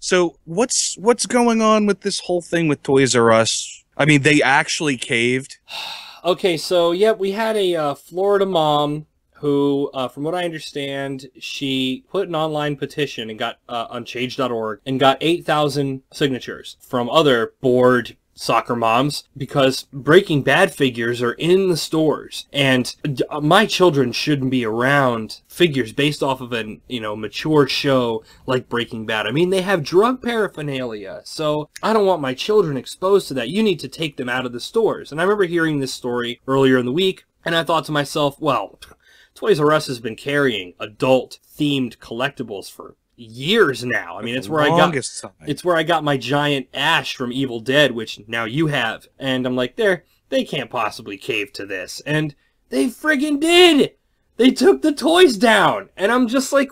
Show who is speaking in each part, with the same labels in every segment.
Speaker 1: So what's going on with this whole thing with Toys R Us? I mean, they actually caved.
Speaker 2: Okay, so yeah, we had a Florida mom who, from what I understand, she put an online petition and got on change.org and got 8,000 signatures from other bored soccer moms because Breaking Bad figures are in the stores, and my children shouldn't be around figures based off of an mature show like Breaking Bad. I mean, they have drug paraphernalia, so I don't want my children exposed to that. You need to take them out of the stores. And I remember hearing this story earlier in the week, and I thought to myself, well, Toys R Us has been carrying adult-themed collectibles for years now. I mean, it's where I got my giant Ash from Evil Dead, which now you have. And I'm like, they can't possibly cave to this. And they friggin' did! They took the toys down! And I'm just like,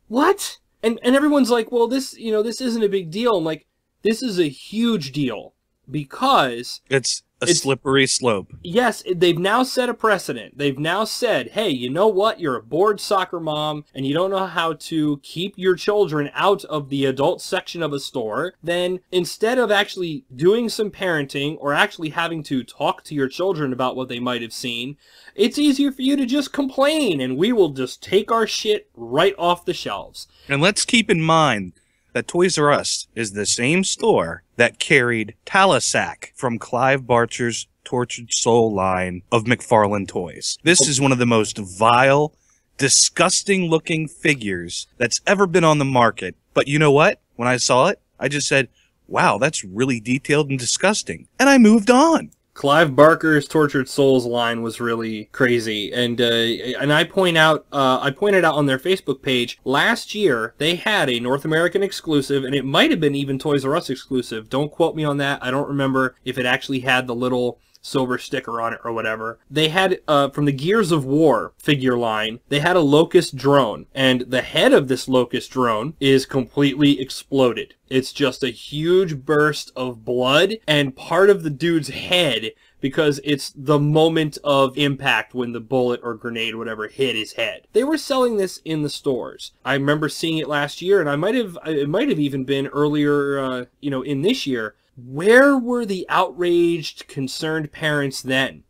Speaker 2: what? And everyone's like, well, this isn't a big deal. I'm like, this is a huge deal. Because
Speaker 1: it's a slippery slope.
Speaker 2: Yes, they've now set a precedent. They've now said, hey, you know what? You're a bored soccer mom and you don't know how to keep your children out of the adult section of a store. Then instead of actually doing some parenting or actually having to talk to your children about what they might have seen, it's easier for you to just complain and we will just take our shit right off the shelves.
Speaker 1: And let's keep in mind that Toys R Us is the same store that carried Talisac from Clive Barker's Tortured Soul line of McFarlane toys. This is one of the most vile, disgusting-looking figures that's ever been on the market. But you know what? When I saw it, I just said, wow, that's really detailed and disgusting. And I moved on.
Speaker 2: Clive Barker's Tortured Souls line was really crazy, and I pointed out on their Facebook page last year they had a North American exclusive, and it might have been even Toys R Us exclusive. Don't quote me on that. I don't remember if it actually had the little silver sticker on it or whatever. They had, from the Gears of War figure line, they had a Locust drone, and the head of this Locust drone is completely exploded. It's just a huge burst of blood and part of the dude's head because it's the moment of impact when the bullet or grenade or whatever hit his head. They were selling this in the stores. I remember seeing it last year, and it might have even been earlier, in this year. Where were the outraged, concerned parents then?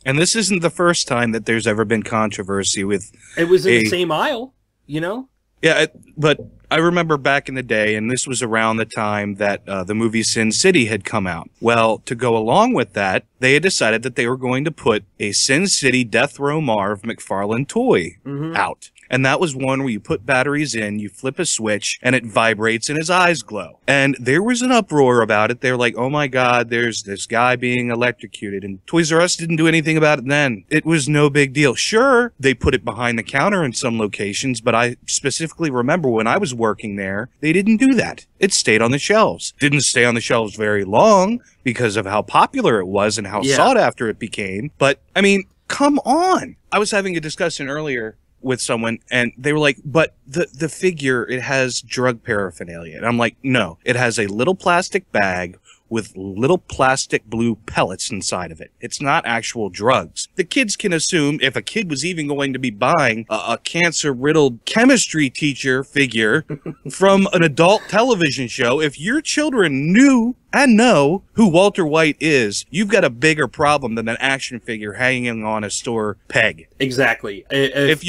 Speaker 1: And this isn't the first time that there's ever been controversy with...
Speaker 2: It was in the same aisle, you know?
Speaker 1: Yeah, but I remember back in the day, and this was around the time that the movie Sin City had come out. Well, to go along with that, they had decided that they were going to put a Sin City Death Row Marv McFarlane toy out. And that was one where you put batteries in, you flip a switch, and it vibrates and his eyes glow. And there was an uproar about it. They're like, oh my God, there's this guy being electrocuted. And Toys R Us didn't do anything about it then. It was no big deal. Sure, they put it behind the counter in some locations, but I specifically remember when I was working there, they didn't do that. It stayed on the shelves. Didn't stay on the shelves very long because of how popular it was and how sought after it became. But, I mean, come on. I was having a discussion earlier with someone and they were like, but the figure, it has drug paraphernalia. And I'm like, no, it has a little plastic bag with little plastic blue pellets inside of it. It's not actual drugs. The kids can assume if a kid was even going to be buying a cancer-riddled chemistry teacher figure from an adult television show, if your children knew and know who Walter White is, you've got a bigger problem than an action figure hanging on a store peg.
Speaker 2: Exactly.
Speaker 1: If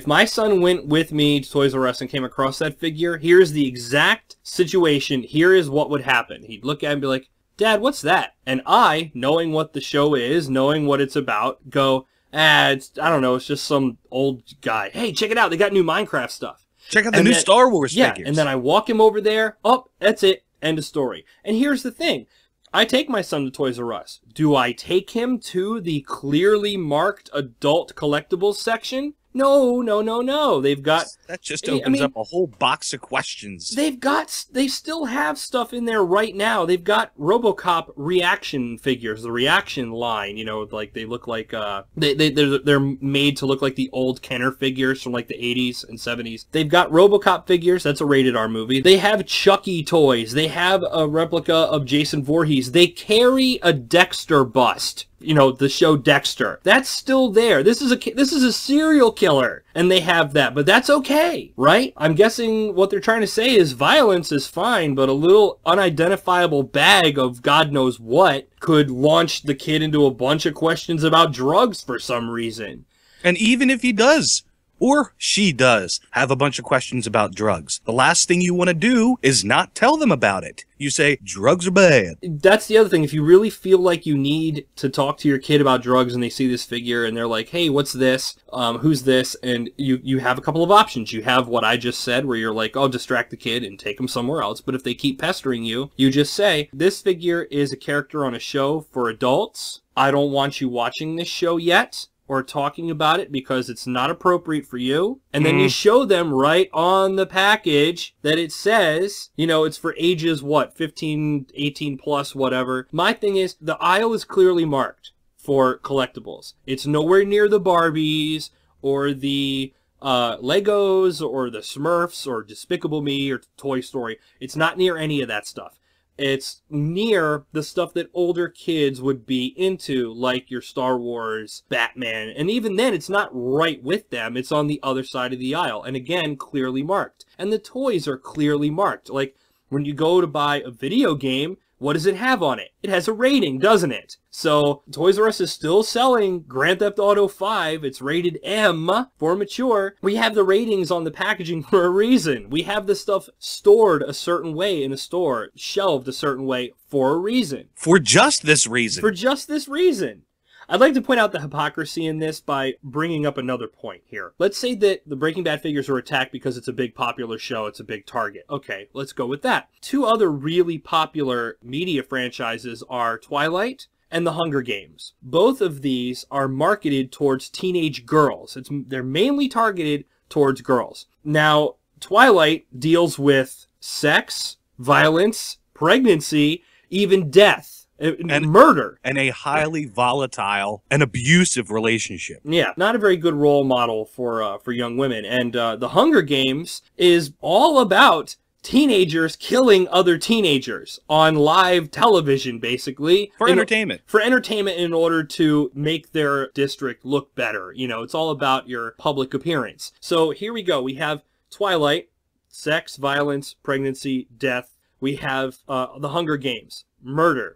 Speaker 2: my son went with me to Toys R Us and came across that figure, here's the exact situation. Here is what would happen. He'd look at it and be like, Dad, what's that? And I, knowing what the show is, knowing what it's about, go, I don't know, it's just some old guy. Hey, check it out. They got new Minecraft stuff.
Speaker 1: Check out the new Star Wars figures.
Speaker 2: And then I walk him over there. Oh, that's it. End of story. And here's the thing. I take my son to Toys R Us. Do I take him to the clearly marked adult collectibles section? No, no, no, no. They've got...
Speaker 1: That just opens up a whole box of questions.
Speaker 2: They still have stuff in there right now. They've got RoboCop reaction figures, the reaction line, like they look like, they're made to look like the old Kenner figures from like the 80s and 70s. They've got RoboCop figures. That's a rated R movie. They have Chucky toys. They have a replica of Jason Voorhees. They carry a Dexter bust. you know, the show Dexter. That's still there. This is a serial killer, and they have that, but that's okay, right? I'm guessing what they're trying to say is violence is fine, but a little unidentifiable bag of God knows what could launch the kid into a bunch of questions about drugs for some reason.
Speaker 1: And even if he does, or she does, have a bunch of questions about drugs, the last thing you want to do is not tell them about it. You say, drugs are bad.
Speaker 2: That's the other thing. If you really feel like you need to talk to your kid about drugs and they see this figure and they're like, hey, what's this? Who's this? And you have a couple of options. You have what I just said, where you're like, oh, distract the kid and take them somewhere else. But if they keep pestering you, you just say, this figure is a character on a show for adults. I don't want you watching this show yet, or talking about it because it's not appropriate for you. And then you show them right on the package that it says, you know, it's for ages, what, 15, 18 plus, whatever. My thing is, the aisle is clearly marked for collectibles. It's nowhere near the Barbies or the Legos or the Smurfs or Despicable Me or Toy Story. It's not near any of that stuff. It's near the stuff that older kids would be into, like your Star Wars, Batman. And even then, it's not right with them. It's on the other side of the aisle. And again, clearly marked. And the toys are clearly marked. Like, when you go to buy a video game, what does it have on it? It has a rating, doesn't it? So, Toys R Us is still selling Grand Theft Auto 5. It's rated M for mature. We have the ratings on the packaging for a reason. We have this stuff stored a certain way in a store, shelved a certain way for a reason.
Speaker 1: For just this reason.
Speaker 2: For just this reason. I'd like to point out the hypocrisy in this by bringing up another point here. Let's say that the Breaking Bad figures are attacked because it's a big popular show, it's a big target. Okay, let's go with that. Two other really popular media franchises are Twilight and The Hunger Games. Both of these are marketed towards teenage girls. They're mainly targeted towards girls. Now, Twilight deals with sex, violence, pregnancy, even death. And murder.
Speaker 1: And a highly volatile and abusive relationship.
Speaker 2: Yeah, not a very good role model for young women. And The Hunger Games is all about teenagers killing other teenagers on live television, basically.
Speaker 1: For entertainment.
Speaker 2: For entertainment in order to make their district look better. You know, it's all about your public appearance. So here we go. We have Twilight, sex, violence, pregnancy, death. We have The Hunger Games. Murder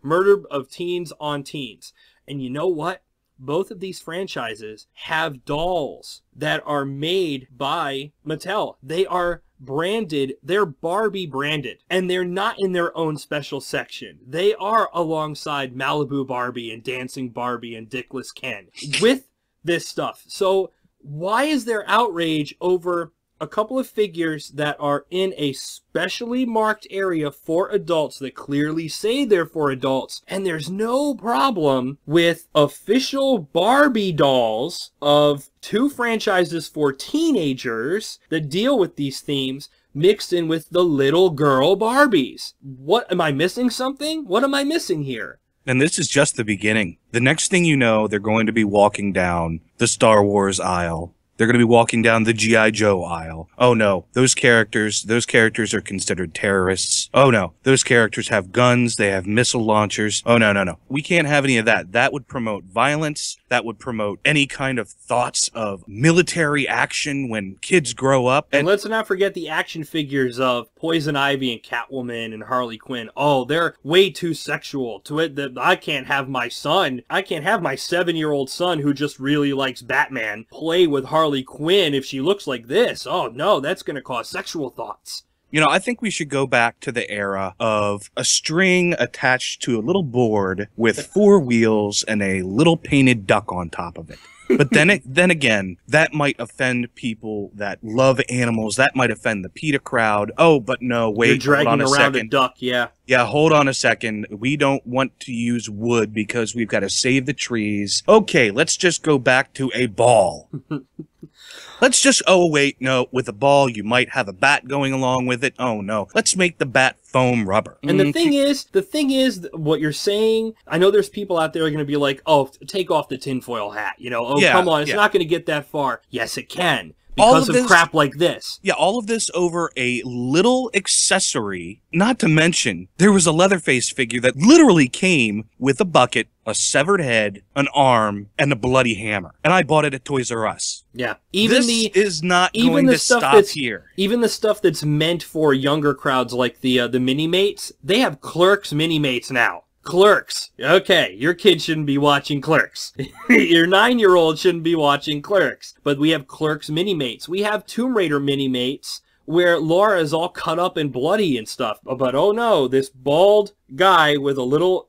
Speaker 2: of teens on teens. And you know what? Both of these franchises have dolls that are made by Mattel. They are branded, they're Barbie branded, and they're not in their own special section. They are alongside Malibu Barbie and Dancing Barbie and Dickless Ken with this stuff. So why is there outrage over a couple of figures that are in a specially marked area for adults that clearly say they're for adults, and there's no problem with official Barbie dolls of two franchises for teenagers that deal with these themes mixed in with the little girl Barbies? What, am I missing something? What am I missing here?
Speaker 1: And this is just the beginning. The next thing you know, they're going to be walking down the Star Wars aisle. They're going to be walking down the G.I. Joe aisle. Oh no, those characters are considered terrorists. Oh no, those characters have guns, they have missile launchers. Oh no. We can't have any of that. That would promote violence. That would promote any kind of thoughts of military action when kids grow up.
Speaker 2: And let's not forget the action figures of Poison Ivy and Catwoman and Harley Quinn. Oh, they're way too sexual to it. That I can't have my 7-year-old son who just really likes Batman play with Harley Quinn if she looks like this. Oh no, that's going to cause sexual thoughts.
Speaker 1: You know, I think we should go back to the era of a string attached to a little board with 4 wheels and a little painted duck on top of it. But then again, that might offend people that love animals. That might offend the PETA crowd. Oh, but no, wait,
Speaker 2: You're
Speaker 1: hold on a
Speaker 2: dragging around
Speaker 1: second.
Speaker 2: a duck, yeah.
Speaker 1: Yeah, hold on a second. We don't want to use wood because we've got to save the trees. Okay, let's just go back to a ball. Oh wait, no, with a ball you might have a bat going along with it. Oh no, let's make the bat foam rubber.
Speaker 2: And the thing is, what you're saying, I know there's people out there who are going to be like, oh, take off the tinfoil hat, you know, oh, yeah, come on, it's not going to get that far. Yes, it can. because of crap like this.
Speaker 1: Yeah, all of this over a little accessory. Not to mention, there was a Leatherface figure that literally came with a bucket, a severed head, an arm, and a bloody hammer. And I bought it at Toys R Us.
Speaker 2: Yeah.
Speaker 1: This is not going to stop here.
Speaker 2: Even the stuff that's meant for younger crowds, like the Mini-Mates, they have Clerks Mini-Mates now. Clerks. Okay, your kid shouldn't be watching Clerks. Your 9-year-old shouldn't be watching Clerks. But we have Clerks Mini-Mates. We have Tomb Raider Mini-Mates where Laura is all cut up and bloody and stuff. But oh no, this bald guy with a little,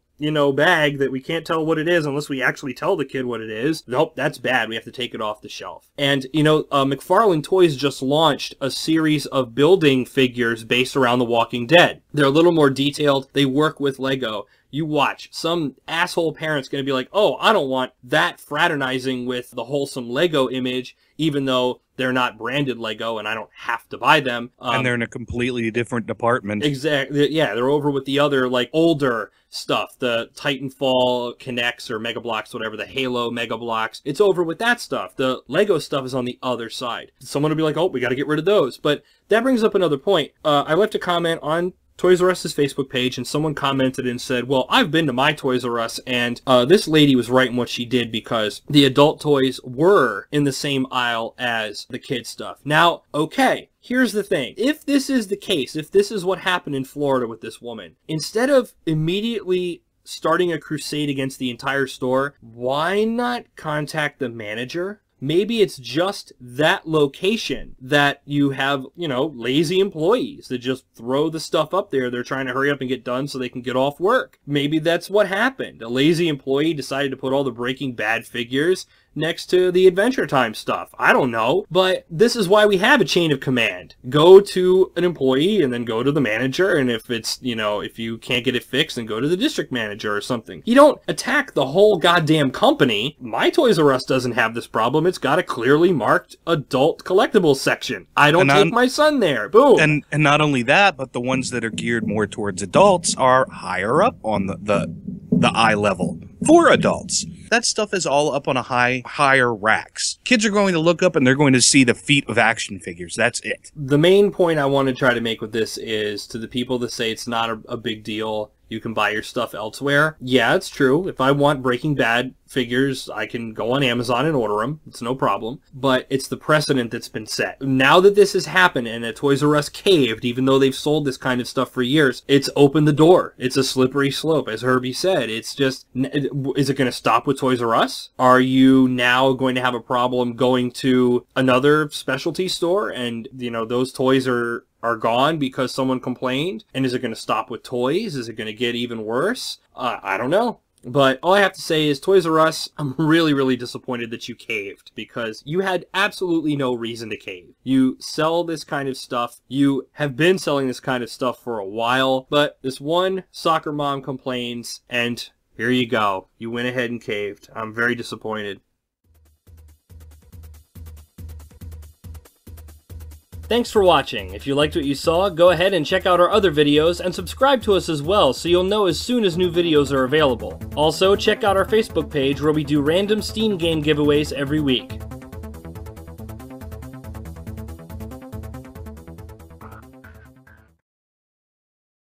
Speaker 2: bag that we can't tell what it is unless we actually tell the kid what it is. Nope, that's bad. We have to take it off the shelf. And, McFarlane Toys just launched a series of building figures based around The Walking Dead. They're a little more detailed. They work with Lego. You watch. Some asshole parent's going to be like, oh, I don't want that fraternizing with the wholesome Lego image, even though they're not branded Lego and I don't have to buy them.
Speaker 1: And they're in a completely different department.
Speaker 2: Exactly. Yeah, they're over with the other, older stuff. The Titanfall Connects or Mega Bloks, whatever, the Halo Mega Bloks. It's over with that stuff. The Lego stuff is on the other side. Someone will be like, oh, we got to get rid of those. But that brings up another point. I left a comment on Toys R Us's Facebook page, and someone commented and said, well, I've been to my Toys R Us, and this lady was right in what she did because the adult toys were in the same aisle as the kid stuff. Now, okay, here's the thing. If this is the case, if this is what happened in Florida with this woman, instead of immediately starting a crusade against the entire store, why not contact the manager? Maybe it's just that location that you have, lazy employees that just throw the stuff up there. They're trying to hurry up and get done so they can get off work. Maybe that's what happened. A lazy employee decided to put all the Breaking Bad figures next to the Adventure Time stuff. I don't know, but this is why we have a chain of command. Go to an employee and then go to the manager, and if it's, if you can't get it fixed, then go to the district manager or something. You don't attack the whole goddamn company. My Toys R Us doesn't have this problem. It's got a clearly marked adult collectibles section. I don't take my son there. Boom.
Speaker 1: And not only that, but the ones that are geared more towards adults are higher up on the eye level for adults. That stuff is all up on a higher racks. Kids are going to look up and they're going to see the feet of action figures. That's it.
Speaker 2: The main point I want to try to make with this is to the people that say it's not a big deal, you can buy your stuff elsewhere. Yeah, it's true. If I want Breaking Bad figures, I can go on Amazon and order them. It's no problem. But it's the precedent that's been set. Now that this has happened and that Toys R Us caved, even though they've sold this kind of stuff for years, it's opened the door. It's a slippery slope, as Herbie said. It's just, is it going to stop with Toys R Us? Are you now going to have a problem going to another specialty store and, those toys are gone because someone complained? And is it going to stop with toys? Is it going to get even worse? I don't know. But all I have to say is, Toys R Us, I'm really, really disappointed that you caved, because you had absolutely no reason to cave. You sell this kind of stuff. You have been selling this kind of stuff for a while, but this one soccer mom complains, and here you go. You went ahead and caved. I'm very disappointed. Thanks for watching. If you liked what you saw, go ahead and check out our other videos and subscribe to us as well so you'll know as soon as new videos are available. Also, check out our Facebook page where we do random Steam game giveaways every week.